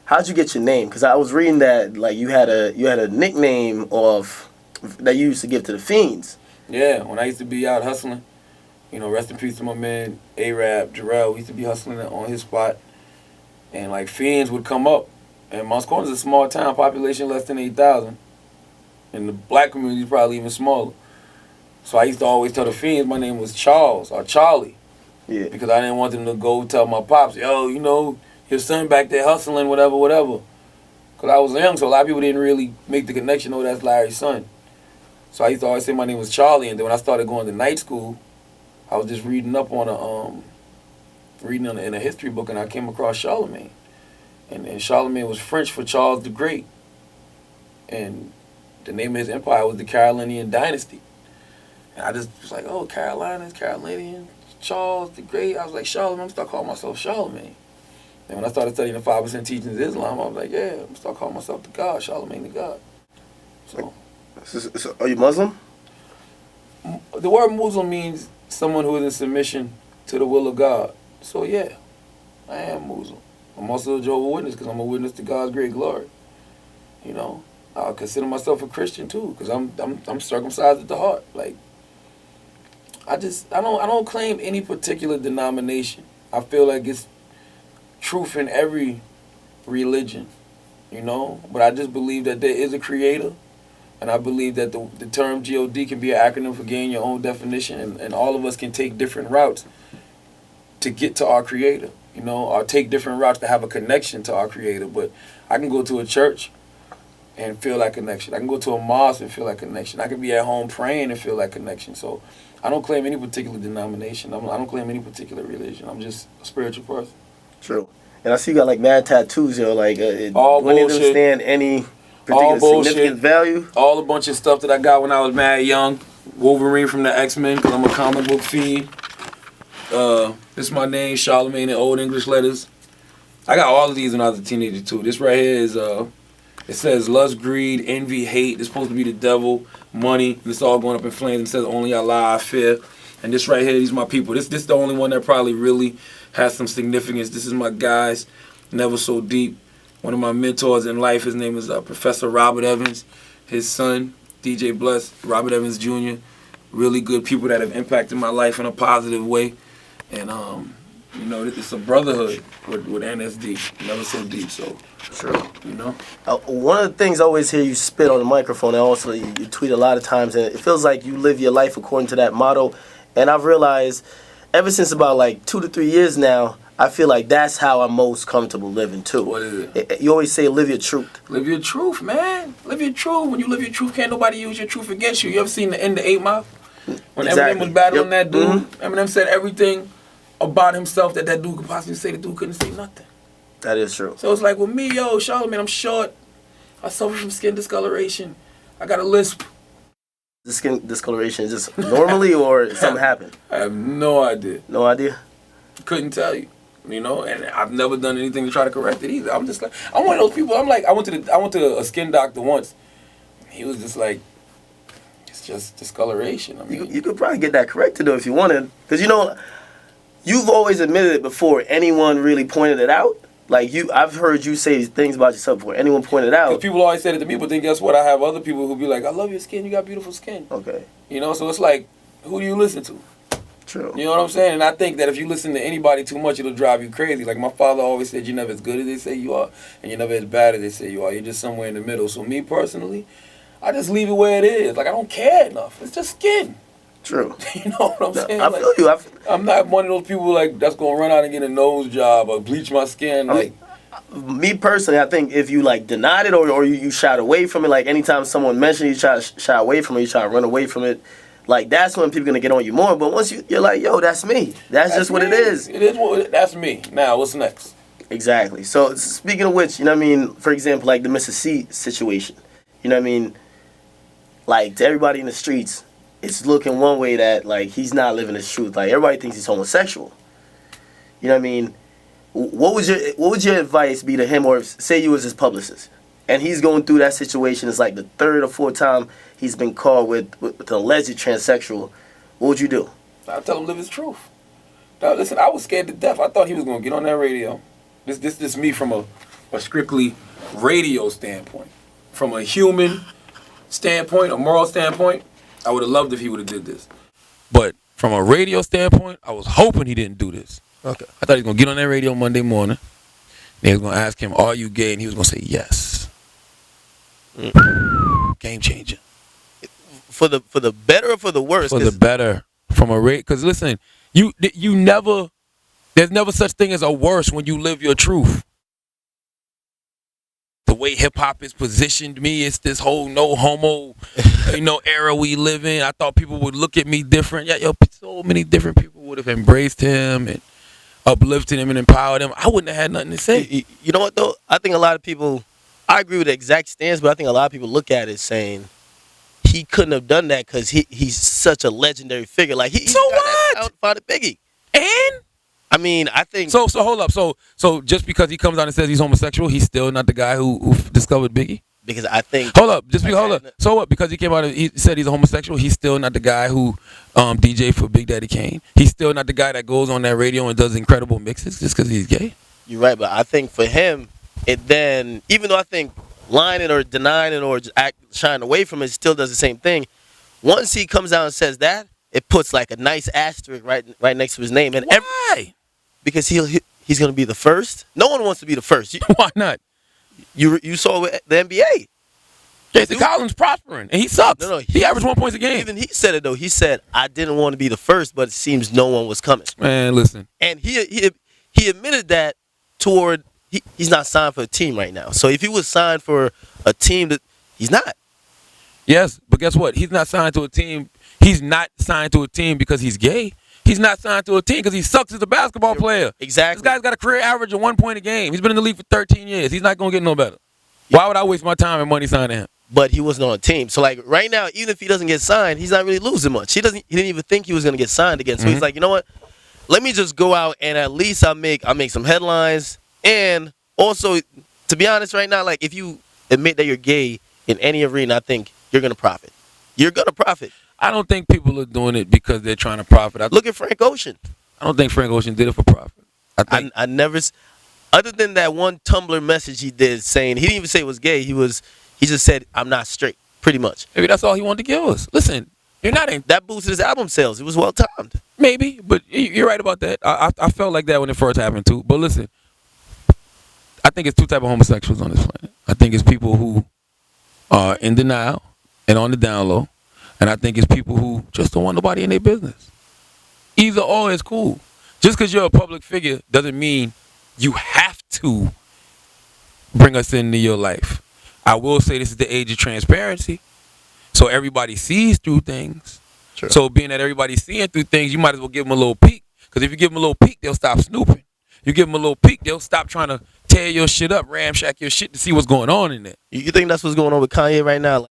how'd you get your name? Because I was reading that like you had a nickname of that you used to give to the fiends. Yeah, when I used to be out hustling, you know, rest in peace to my man A-Rap, Jarrell. We used to be hustling on his spot, and like fiends would come up. And Moncks Corner is a small town, population less than 8,000, and the black community is probably even smaller. So I used to always tell the fiends my name was Charles or Charlie. Yeah. Because I didn't want them to go tell my pops, yo, you know, your son back there hustling, whatever, whatever. Because I was young, so a lot of people didn't really make the connection, oh, that's Larry's son. So I used to always say my name was Charlie, and then when I started going to night school, I was just reading up on in a history book, and I came across Charlamagne. And Charlamagne was French for Charles the Great. And the name of his empire was the Carolinian dynasty. And I just was like, oh, Carolinian, Charles the Great. I was like, Charlamagne, I'm going to start calling myself Charlamagne. And when I started studying the 5% teachings of Islam, I was like, yeah, I'm going to start calling myself the God, Charlamagne the God. So, are you Muslim? The word Muslim means someone who is in submission to the will of God. So yeah, I am Muslim. I'm also a Jehovah's Witness because I'm a witness to God's great glory. You know, I consider myself a Christian too because I'm circumcised at the heart. Like, I don't claim any particular denomination. I feel like it's truth in every religion, you know. But I just believe that there is a creator, and I believe that the term God can be an acronym for getting your own definition, and all of us can take different routes to get to our creator, you know, or take different routes to have a connection to our creator. But I can go to a church and feel that connection. I can go to a mosque and feel that connection. I can be at home praying and feel that connection. So I don't claim any particular denomination. I don't claim any particular religion. I'm just a spiritual person. True. And I see you got like mad tattoos, yo. Like, all when bullshit. They understand any particular significant value? All a bunch of stuff that I got when I was mad young. Wolverine from the X-Men, because I'm a comic book fiend. This is my name, Charlamagne, in Old English letters. I got all of these when I was a teenager too. This right here is it says lust, greed, envy, hate. It's supposed to be the devil, money. And it's all going up in flames. It says only Allah I fear. And this right here, these my people. This the only one that probably really has some significance. This is my guys, Never So Deep. One of my mentors in life, his name is Professor Robert Evans. His son, DJ Bless, Robert Evans Jr. Really good people that have impacted my life in a positive way. And, you know, it's a brotherhood with NSD, Never So Deep, so, sure. You know. One of the things I always hear you spit on the microphone, and also you tweet a lot of times, and it feels like you live your life according to that motto. And I've realized ever since about like 2 to 3 years now, I feel like that's how I'm most comfortable living too. What is it? You always say live your truth. Live your truth, man. Live your truth. When you live your truth, can't nobody use your truth against you. You ever seen the end of 8 Mile? When exactly. Eminem was battling that dude, Eminem said everything about himself that dude could possibly say. The dude couldn't say nothing. That is true. So it's like with me, yo, Charlamagne, I'm short. I suffer from skin discoloration. I got a lisp. The skin discoloration is just normally or something happened? I have no idea. No idea? Couldn't tell you. You know, and I've never done anything to try to correct it either. I'm just like, I'm one of those people. I'm like, I went to a skin doctor once. He was just like, it's just discoloration. I mean, you could probably get that corrected though if you wanted, because you know, you've always admitted it before anyone really pointed it out. Like I've heard you say things about yourself before anyone pointed it out. People always said it to me, but then guess what? I have other people who be like, I love your skin. You got beautiful skin. Okay. You know, so it's like, who do you listen to? True. You know what I'm saying? And I think that if you listen to anybody too much, it'll drive you crazy. Like my father always said, you're never as good as they say you are, and you're never as bad as they say you are. You're just somewhere in the middle. So me personally, I just leave it where it is. Like I don't care enough. It's just skin. True. You know what I'm saying? I feel you. I'm not one of those people like that's gonna run out and get a nose job or bleach my skin. Like me personally, I think if you like denied it or you shied away from it, like anytime someone mentioned you try to shy away from it, you try to run away from it. Like, that's when people gonna get on you more. But once you're like, yo, that's me. That's just what it is. It is that's me. Now, what's next? Exactly. So, speaking of which, you know what I mean? For example, like the Mister Cee situation. You know what I mean? Like, to everybody in the streets, it's looking one way that, like, he's not living his truth. Like, everybody thinks he's homosexual. You know what I mean? What would your advice be to him, or if, say you was his publicist, and he's going through that situation? It's like the 3rd or 4th time he's been caught with an alleged transsexual. What would you do? I'd tell him to live his truth. Now, listen, I was scared to death. I thought he was going to get on that radio. This me from a a strictly radio standpoint. From a human standpoint, a moral standpoint, I would have loved if he would have did this. But from a radio standpoint, I was hoping he didn't do this. Okay. I thought he was going to get on that radio Monday morning. They was going to ask him, are you gay? And he was going to say yes. Game changer. For the better or for the worse? For the better. From a radio. Because listen, you never, there's never such thing as a worse when you live your truth. The way hip-hop is positioned me, it's this whole no homo, era we live in. I thought people would look at me different. Yeah, so many different people would have embraced him and uplifted him and empowered him. I wouldn't have had nothing to say. You know what, though? I think a lot of people, I agree with the exact stance, but I think a lot of people look at it saying he couldn't have done that because he's such a legendary figure. Like, he's so what? Found a Biggie. And? I mean, I think so. Hold up. So just because he comes out and says he's homosexual, he's still not the guy who discovered Biggie. Because I think hold up. So what? Because he came out and he said he's a homosexual, he's still not the guy who DJ for Big Daddy Kane. He's still not the guy that goes on that radio and does incredible mixes just because he's gay. You're right, but I think for him, it then, even though I think lying it or denying it or just shying away from it still does the same thing. Once he comes out and says that, it puts like a nice asterisk right next to his name. And why? Because he's going to be the first. No one wants to be the first. Why not? You saw with the NBA. Jason Collins prospering, and he sucks. No, he averaged 1 point a game. Even he said it, though. He said, I didn't want to be the first, but it seems no one was coming. Man, listen. And he admitted that toward he's not signed for a team right now. So if he was signed for a team, he's not. Yes, but guess what? He's not signed to a team. He's not signed to a team because he's gay. He's not signed to a team because he sucks as a basketball player. Exactly. This guy's got a career average of 1 point a game. He's been in the league for 13 years. He's not going to get no better. Why would I waste my time and money signing him? But he wasn't on a team. So, like, right now, even if he doesn't get signed, he's not really losing much. He didn't even think he was going to get signed again. So he's like, you know what? Let me just go out and at least I'll make some headlines. And also, to be honest right now, like, if you admit that you're gay in any arena, I think you're going to profit. You're going to profit. I don't think people are doing it because they're trying to profit. Look at Frank Ocean. I don't think Frank Ocean did it for profit. I never, other than that one Tumblr message he did saying, he didn't even say it was gay. He just said, I'm not straight, pretty much. Maybe that's all he wanted to give us. Listen, you're not in. That boosted his album sales. It was well timed. Maybe, but you're right about that. I felt like that when it first happened too. But listen, I think it's two types of homosexuals on this planet. I think it's people who are in denial and on the down low. And I think it's people who just don't want nobody in their business. Either or is cool. Just because you're a public figure doesn't mean you have to bring us into your life. I will say this is the age of transparency. So everybody sees through things. True. So being that everybody's seeing through things, you might as well give them a little peek. Because if you give them a little peek, they'll stop snooping. You give them a little peek, they'll stop trying to tear your shit up, ramshack your shit to see what's going on in there. You think that's what's going on with Kanye right now?